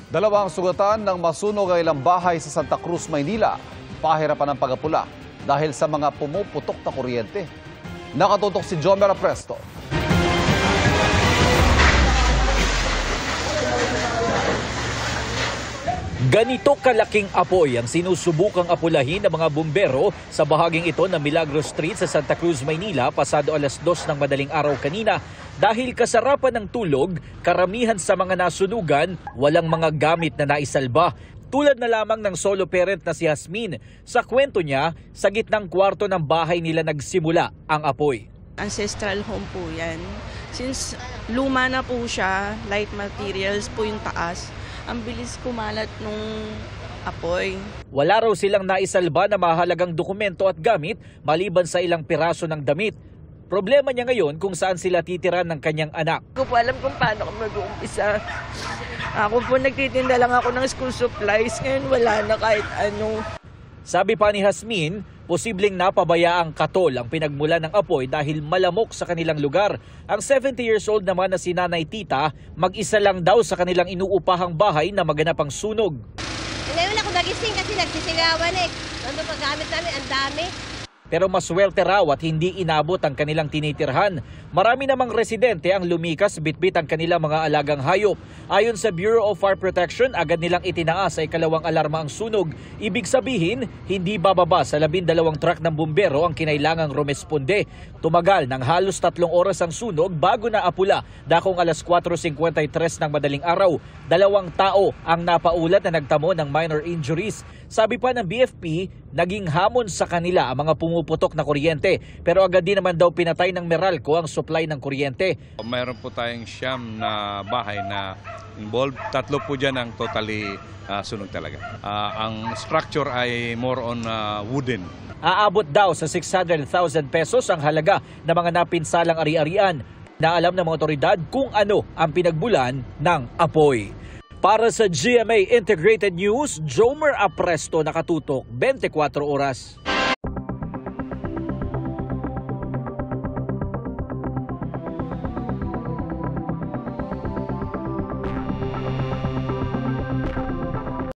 Dalawang sugatan ng masunog ang ilang bahay sa Santa Cruz, Maynila. Pahirapan ng pagapula dahil sa mga pumuputok na kuryente. Nakatutok si Jomer Apresto. Ganito kalaking apoy ang sinusubukang apulahin ng mga bumbero sa bahaging ito ng Milagros Street sa Santa Cruz, Maynila pasado alas 2 ng madaling araw kanina. Dahil kasarapan ng tulog, karamihan sa mga nasunugan walang mga gamit na naisalba. Tulad na lamang ng solo parent na si Jasmine. Sa kwento niya, sa gitnang kwarto ng bahay nila nagsimula ang apoy. Ancestral home po yan. Since luma na po siya, light materials po yung taas, ang bilis kumalat nung apoy. Wala raw silang naisalba na mahalagang dokumento at gamit maliban sa ilang piraso ng damit. Problema niya ngayon kung saan sila titira ng kanyang anak. Hindi ko po alam kung paano ako mag-uumpisa. Ako po nagtitinda lang ako ng school supplies. Ngayon wala na kahit ano. Sabi pa ni Jasmine, posibleng napabayaang katol ang pinagmula ng apoy dahil malamok sa kanilang lugar. Ang 70 years old naman na si Nanay Tita, mag-isa lang daw sa kanilang inuupahang bahay na maganap ang sunog. Ngayon ako nagising kasi nagsisigawan eh. Nandun pa gamit namin, ang dami. Pero maswerte raw at hindi inabot ang kanilang tinitirhan. Marami namang residente ang lumikas bitbit ang kanilang mga alagang hayop. Ayon sa Bureau of Fire Protection, agad nilang itinaas sa ikalawang alarma ang sunog. Ibig sabihin, hindi bababa sa 12 truck ng bumbero ang kinailangang rumesponde. Tumagal ng halos 3 oras ang sunog bago na apula. Dakong alas 4:53 ng madaling araw, 2 tao ang napaulat na nagtamo ng minor injuries. Sabi pa ng BFP, naging hamon sa kanila ang mga pumuputok na kuryente. Pero agad din naman daw pinatay ng Meralco ang supply ng kuryente. Mayroon po tayong siyam na bahay na involved. 3 po dyan ang totally sunog talaga. Ang structure ay more on wooden. Aabot daw sa 600,000 pesos ang halaga ng mga napinsalang ari-arian. Naalam ng mga otoridad kung ano ang pinagbulan ng apoy. Para sa GMA Integrated News, Jomer Apresto, nakatutok 24 oras.